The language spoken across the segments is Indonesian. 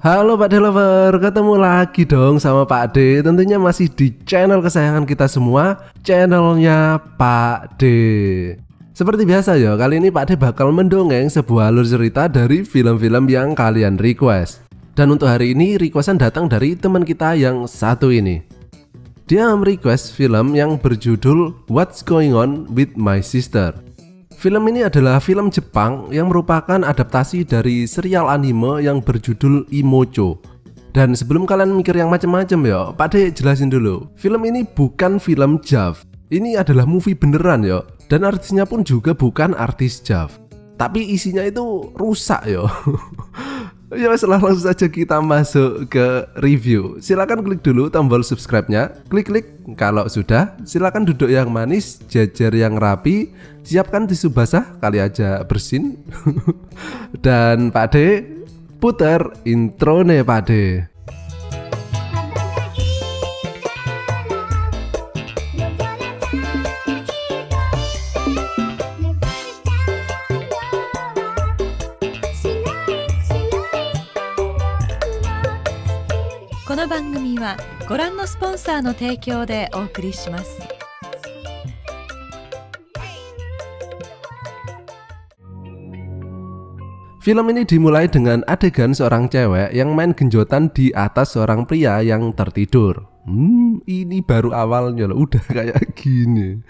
Halo Pak D Lover, ketemu lagi dong sama Pak D. Tentunya masih di channel kesayangan kita semua, channelnya Pak D. Seperti biasa ya, kali ini Pak D bakal mendongeng sebuah alur cerita dari film-film yang kalian request. Dan untuk hari ini requestan datang dari teman kita yang satu ini. Dia merequest film yang berjudul What's Going On With My Sister. Film ini adalah film Jepang yang merupakan adaptasi dari serial anime yang berjudul Imocho. Dan sebelum kalian mikir yang macam-macam ya, Pak D jelasin dulu. Film ini bukan film JAV. Ini adalah movie beneran ya. Dan artisnya pun juga bukan artis JAV. Tapi isinya itu rusak ya. Ya langsung saja kita masuk ke review. Silakan klik dulu tombol subscribe-nya. Klik kalau sudah. Silakan duduk yang manis, jajar yang rapi. Siapkan tisu basah, kali aja bersin. Dan Pak D, putar intro nih Pak D. Film ini dimulai dengan adegan seorang cewek yang main genjotan di atas seorang pria yang tertidur. Ini baru awalnya loh, udah kayak gini.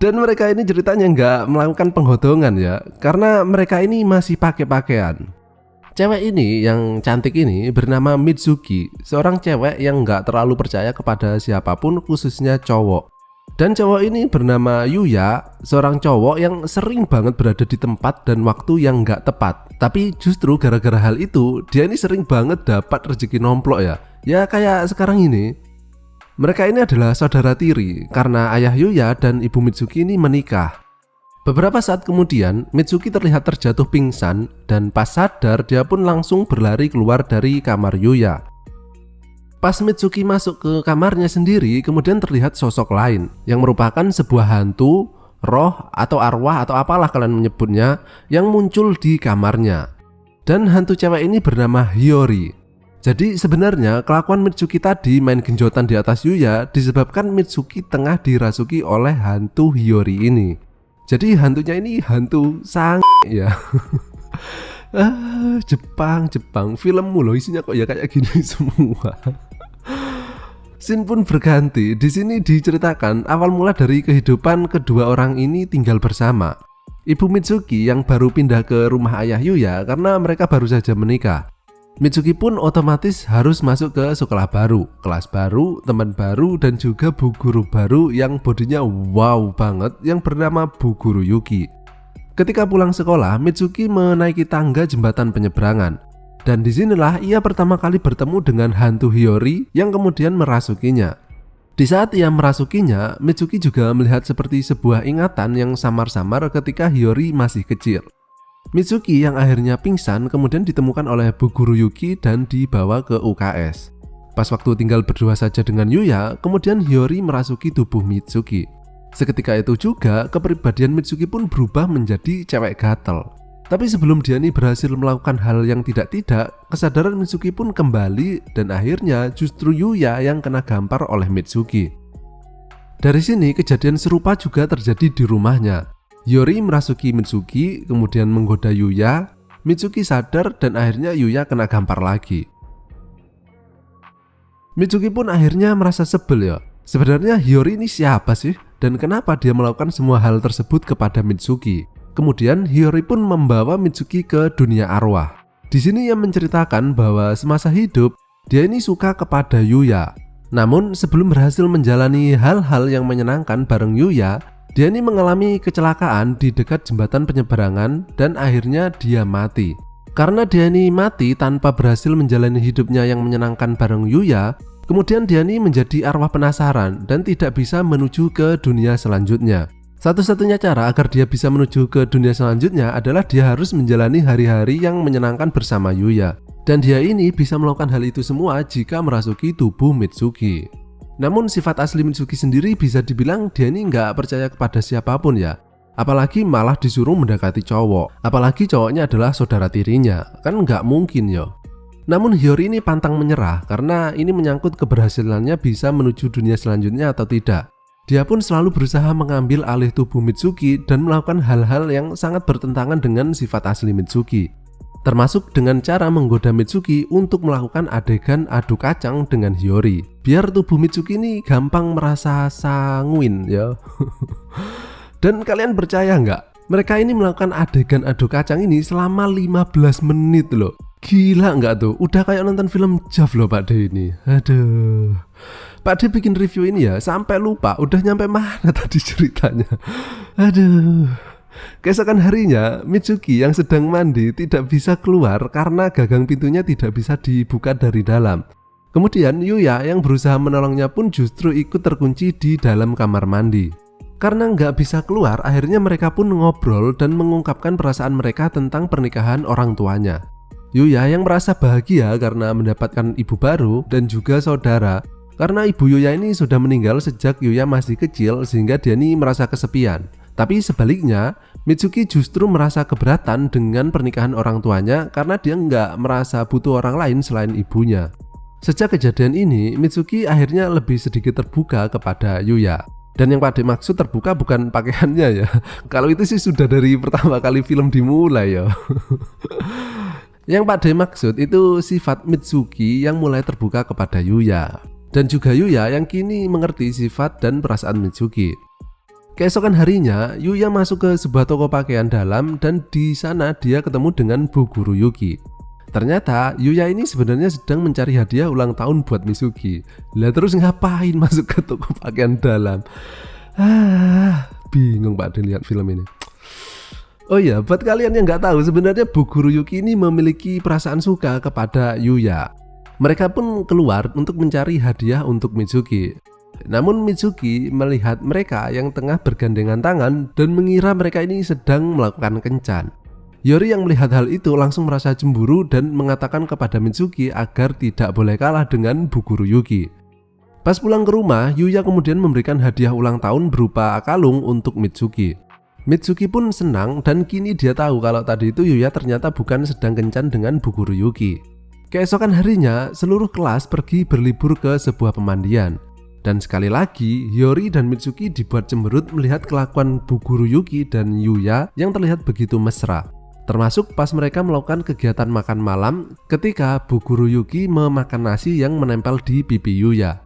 Dan mereka ini ceritanya nggak melakukan penggodongan ya, karena mereka ini masih pakai pakaian. Cewek ini yang cantik ini bernama Mitsuki, seorang cewek yang nggak terlalu percaya kepada siapapun, khususnya cowok. Dan cowok ini bernama Yuya, seorang cowok yang sering banget berada di tempat dan waktu yang nggak tepat. Tapi justru gara-gara hal itu, dia ini sering banget dapat rezeki nomplok ya. Ya kayak sekarang ini. Mereka ini adalah saudara tiri karena ayah Yuya dan ibu Mitsuki ini menikah. Beberapa saat kemudian, Mitsuki terlihat terjatuh pingsan dan pas sadar dia pun langsung berlari keluar dari kamar Yuya. Pas Mitsuki masuk ke kamarnya sendiri, kemudian terlihat sosok lain yang merupakan sebuah hantu, roh atau arwah atau apalah kalian menyebutnya yang muncul di kamarnya. Dan hantu cewek ini bernama Hiyori. Jadi sebenarnya kelakuan Mitsuki tadi main genjotan di atas Yuya disebabkan Mitsuki tengah dirasuki oleh hantu Hiyori ini. Jadi hantunya ini hantu sang ya. Jepang filmmu loh isinya kok ya kayak gini semua. Scene pun berganti. Di sini diceritakan awal mula dari kehidupan kedua orang ini tinggal bersama. Ibu Mitsuki yang baru pindah ke rumah ayah Yuya karena mereka baru saja menikah. Mitsuki pun otomatis harus masuk ke sekolah baru, kelas baru, teman baru, dan juga bu guru baru yang bodinya wow banget yang bernama Bu Guru Yuki. Ketika pulang sekolah, Mitsuki menaiki tangga jembatan penyeberangan. Dan disinilah ia pertama kali bertemu dengan hantu Hiyori yang kemudian merasukinya. Di saat ia merasukinya, Mitsuki juga melihat seperti sebuah ingatan yang samar-samar ketika Hiyori masih kecil. Mitsuki yang akhirnya pingsan kemudian ditemukan oleh Bu Guru Yuki dan dibawa ke UKS. Pas waktu tinggal berdua saja dengan Yuya, kemudian Hiyori merasuki tubuh Mitsuki. Seketika itu juga kepribadian Mitsuki pun berubah menjadi cewek gatel. Tapi sebelum dia ini berhasil melakukan hal yang tidak-tidak, kesadaran Mitsuki pun kembali dan akhirnya justru Yuya yang kena gampar oleh Mitsuki. Dari sini kejadian serupa juga terjadi di rumahnya. Hiyori merasuki Mitsuki, kemudian menggoda Yuya. Mitsuki sadar dan akhirnya Yuya kena gampar lagi. Mitsuki pun akhirnya merasa sebel ya. Sebenarnya Hiyori ini siapa sih? Dan kenapa dia melakukan semua hal tersebut kepada Mitsuki? Kemudian Hiyori pun membawa Mitsuki ke dunia arwah. Di sini ia menceritakan bahwa semasa hidup dia ini suka kepada Yuya. Namun sebelum berhasil menjalani hal-hal yang menyenangkan bareng Yuya, dia ini mengalami kecelakaan di dekat jembatan penyeberangan dan akhirnya dia mati. Karena dia ini mati tanpa berhasil menjalani hidupnya yang menyenangkan bareng Yuya, kemudian dia ini menjadi arwah penasaran dan tidak bisa menuju ke dunia selanjutnya. Satu-satunya cara agar dia bisa menuju ke dunia selanjutnya adalah dia harus menjalani hari-hari yang menyenangkan bersama Yuya. Dan dia ini bisa melakukan hal itu semua jika merasuki tubuh Mitsuki. Namun sifat asli Mitsuki sendiri bisa dibilang dia ini nggak percaya kepada siapapun ya. Apalagi malah disuruh mendekati cowok. Apalagi cowoknya adalah saudara tirinya. Kan nggak mungkin ya. Namun Hiyori ini pantang menyerah karena ini menyangkut keberhasilannya bisa menuju dunia selanjutnya atau tidak. Dia pun selalu berusaha mengambil alih tubuh Mitsuki dan melakukan hal-hal yang sangat bertentangan dengan sifat asli Mitsuki. Termasuk dengan cara menggoda Mitsuki untuk melakukan adegan adu kacang dengan Hiyori. Biar tubuh Mitsuki ini gampang merasa sanguin ya. Dan kalian percaya nggak? Mereka ini melakukan adegan adu kacang ini selama 15 menit loh. Gila nggak tuh? Udah kayak nonton film Jav loh Pak D ini. Aduh. Pak D bikin review ini ya sampai lupa udah nyampe mana tadi ceritanya. Aduh. Keesokan harinya, Mitsuki yang sedang mandi tidak bisa keluar karena gagang pintunya tidak bisa dibuka dari dalam. Kemudian Yuya yang berusaha menolongnya pun justru ikut terkunci di dalam kamar mandi. Karena nggak bisa keluar, akhirnya mereka pun ngobrol dan mengungkapkan perasaan mereka tentang pernikahan orang tuanya. Yuya yang merasa bahagia karena mendapatkan ibu baru dan juga saudara. Karena ibu Yuya ini sudah meninggal sejak Yuya masih kecil sehingga dia ini merasa kesepian. Tapi sebaliknya, Mitsuki justru merasa keberatan dengan pernikahan orang tuanya karena dia nggak merasa butuh orang lain selain ibunya. Sejak kejadian ini, Mitsuki akhirnya lebih sedikit terbuka kepada Yuya. Dan yang Pak D maksud terbuka bukan pakaiannya ya. Kalau itu sih sudah dari pertama kali film dimulai ya. Yang Pak D maksud itu sifat Mitsuki yang mulai terbuka kepada Yuya. Dan juga Yuya yang kini mengerti sifat dan perasaan Mitsuki. Keesokan harinya, Yuya masuk ke sebuah toko pakaian dalam dan di sana dia ketemu dengan Bu Guru Yuki. Ternyata Yuya ini sebenarnya sedang mencari hadiah ulang tahun buat Mitsuki. Lah terus ngapain masuk ke toko pakaian dalam? Bingung Pak D lihat film ini. Oh iya, buat kalian yang nggak tahu, sebenarnya Bu Guru Yuki ini memiliki perasaan suka kepada Yuya. Mereka pun keluar untuk mencari hadiah untuk Mitsuki. Namun Mitsuki melihat mereka yang tengah bergandengan tangan dan mengira mereka ini sedang melakukan kencan. Hiyori yang melihat hal itu langsung merasa cemburu dan mengatakan kepada Mitsuki agar tidak boleh kalah dengan Bu Guru Yuki. Pas pulang ke rumah, Yuya kemudian memberikan hadiah ulang tahun berupa kalung untuk Mitsuki. Mitsuki pun senang dan kini dia tahu kalau tadi itu Yuya ternyata bukan sedang kencan dengan Bu Guru Yuki. Keesokan harinya, seluruh kelas pergi berlibur ke sebuah pemandian. Dan sekali lagi, Hiyori dan Mitsuki dibuat cemberut melihat kelakuan Bu Guru Yuki dan Yuya yang terlihat begitu mesra. Termasuk pas mereka melakukan kegiatan makan malam ketika Bu Guru Yuki memakan nasi yang menempel di pipi Yuya.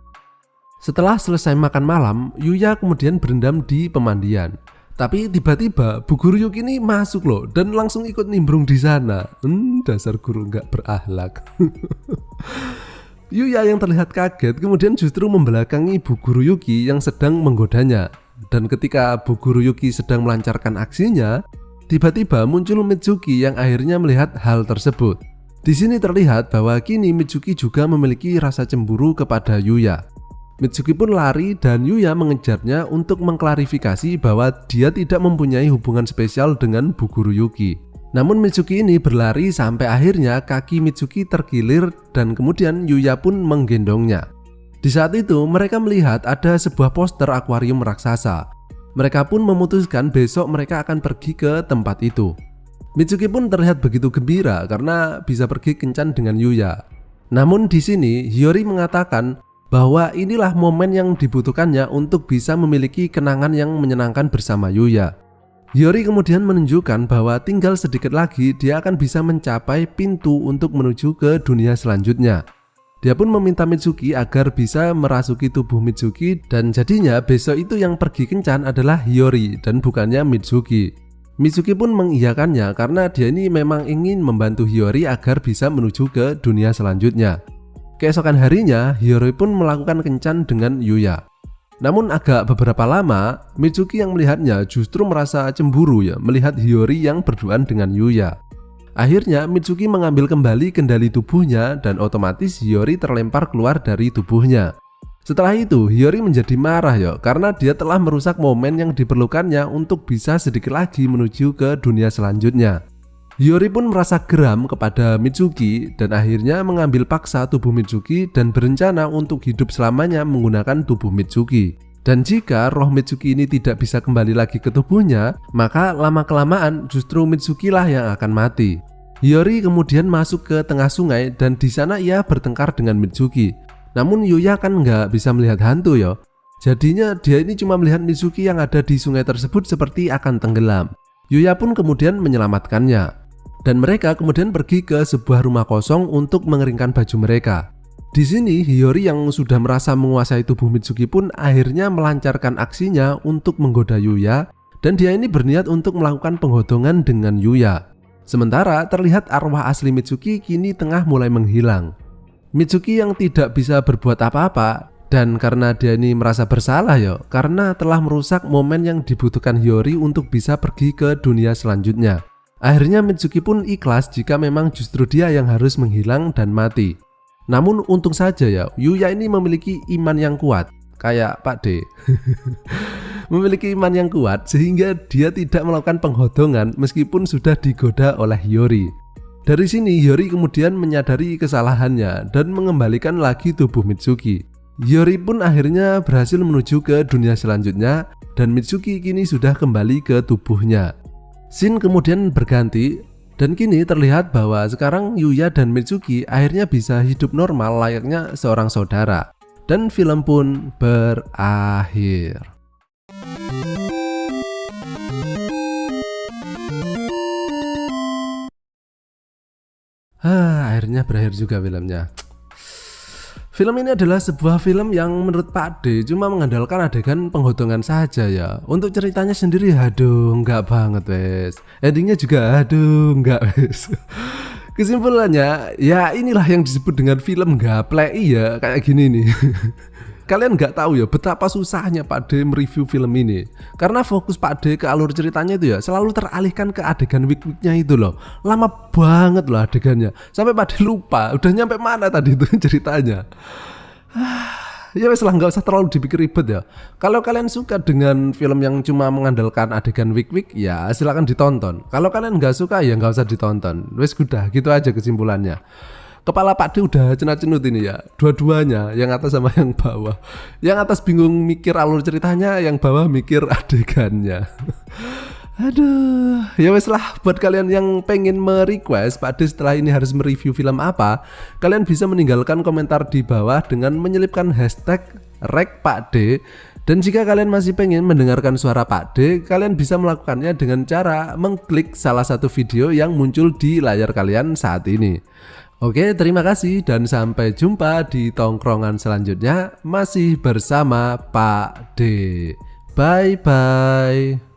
Setelah selesai makan malam, Yuya kemudian berendam di pemandian. Tapi tiba-tiba Bu Guru Yuki ini masuk loh dan langsung ikut nimbrung di sana. Dasar guru nggak berakhlak. Yuya yang terlihat kaget kemudian justru membelakangi Bu Guru Yuki yang sedang menggodanya. Dan ketika Bu Guru Yuki sedang melancarkan aksinya, tiba-tiba muncul Mitsuki yang akhirnya melihat hal tersebut. Di sini terlihat bahwa kini Mitsuki juga memiliki rasa cemburu kepada Yuya. Mitsuki pun lari dan Yuya mengejarnya untuk mengklarifikasi bahwa dia tidak mempunyai hubungan spesial dengan Bu Guru Yuki. Namun Mitsuki ini berlari sampai akhirnya kaki Mitsuki terkilir dan kemudian Yuya pun menggendongnya. Di saat itu mereka melihat ada sebuah poster akuarium raksasa. Mereka pun memutuskan besok mereka akan pergi ke tempat itu. Mitsuki pun terlihat begitu gembira karena bisa pergi kencan dengan Yuya. Namun di sini Hiyori mengatakan bahwa inilah momen yang dibutuhkannya untuk bisa memiliki kenangan yang menyenangkan bersama Yuya. Hiyori kemudian menunjukkan bahwa tinggal sedikit lagi dia akan bisa mencapai pintu untuk menuju ke dunia selanjutnya. Dia pun meminta Mitsuki agar bisa merasuki tubuh Mitsuki dan jadinya besok itu yang pergi kencan adalah Hiyori dan bukannya Mitsuki. Mitsuki pun mengiyakannya karena dia ini memang ingin membantu Hiyori agar bisa menuju ke dunia selanjutnya. Keesokan harinya, Hiyori pun melakukan kencan dengan Yuya. Namun agak beberapa lama, Mitsuki yang melihatnya justru merasa cemburu ya melihat Hiyori yang berduaan dengan Yuya. Akhirnya Mitsuki mengambil kembali kendali tubuhnya dan otomatis Hiyori terlempar keluar dari tubuhnya. Setelah itu, Hiyori menjadi marah ya karena dia telah merusak momen yang diperlukannya untuk bisa sedikit lagi menuju ke dunia selanjutnya. Hiyori pun merasa geram kepada Mitsuki dan akhirnya mengambil paksa tubuh Mitsuki dan berencana untuk hidup selamanya menggunakan tubuh Mitsuki. Dan jika roh Mitsuki ini tidak bisa kembali lagi ke tubuhnya, maka lama-kelamaan justru Mitsuki lah yang akan mati. Hiyori kemudian masuk ke tengah sungai dan di sana ia bertengkar dengan Mitsuki. Namun Yuya kan nggak bisa melihat hantu ya. Jadinya dia ini cuma melihat Mitsuki yang ada di sungai tersebut seperti akan tenggelam. Yuya pun kemudian menyelamatkannya. Dan mereka kemudian pergi ke sebuah rumah kosong untuk mengeringkan baju mereka. Di sini Hiyori yang sudah merasa menguasai tubuh Mitsuki pun akhirnya melancarkan aksinya untuk menggoda Yuya, dan dia ini berniat untuk melakukan penggodongan dengan Yuya. Sementara terlihat arwah asli Mitsuki kini tengah mulai menghilang. Mitsuki yang tidak bisa berbuat apa-apa, dan karena dia ini merasa bersalah ya, karena telah merusak momen yang dibutuhkan Hiyori untuk bisa pergi ke dunia selanjutnya. Akhirnya Mitsuki pun ikhlas jika memang justru dia yang harus menghilang dan mati. Namun untung saja ya, Yuya ini memiliki iman yang kuat, kayak Pak D. Memiliki iman yang kuat sehingga dia tidak melakukan penggodongan meskipun sudah digoda oleh Hiyori. Dari sini Hiyori kemudian menyadari kesalahannya dan mengembalikan lagi tubuh Mitsuki. Hiyori pun akhirnya berhasil menuju ke dunia selanjutnya dan Mitsuki kini sudah kembali ke tubuhnya. Scene kemudian berganti dan kini terlihat bahwa sekarang Yuya dan Mitsuki akhirnya bisa hidup normal layaknya seorang saudara. Dan film pun berakhir. Akhirnya berakhir juga filmnya. Film ini adalah sebuah film yang menurut Pak D cuma mengandalkan adegan penggodongan saja ya. Untuk ceritanya sendiri aduh enggak banget wes. Endingnya juga aduh enggak wes. Kesimpulannya ya inilah yang disebut dengan film gaplek ya, kayak gini nih. Kalian nggak tahu ya betapa susahnya Pak D mereview film ini. Karena fokus Pak D ke alur ceritanya itu ya selalu teralihkan ke adegan wik-wiknya itu loh. Lama banget loh adegannya. Sampai Pak D lupa udah nyampe mana tadi itu ceritanya. Ya wes lah, nggak usah terlalu dipikir ribet ya. Kalau kalian suka dengan film yang cuma mengandalkan adegan wik-wik ya silakan ditonton. Kalau kalian nggak suka ya nggak usah ditonton. Wes udah gitu aja kesimpulannya. Kepala Pak D udah cenut-cenut ini ya, dua-duanya, yang atas sama yang bawah. Yang atas bingung mikir alur ceritanya, yang bawah mikir adegannya. Aduh, ya wes lah, buat kalian yang pengen merequest Pak D setelah ini harus mereview film apa, kalian bisa meninggalkan komentar di bawah dengan menyelipkan hashtag #RekPakD. Dan jika kalian masih pengen mendengarkan suara Pak D, kalian bisa melakukannya dengan cara mengklik salah satu video yang muncul di layar kalian saat ini. Oke, terima kasih dan sampai jumpa di tongkrongan selanjutnya masih bersama Pak D. Bye bye.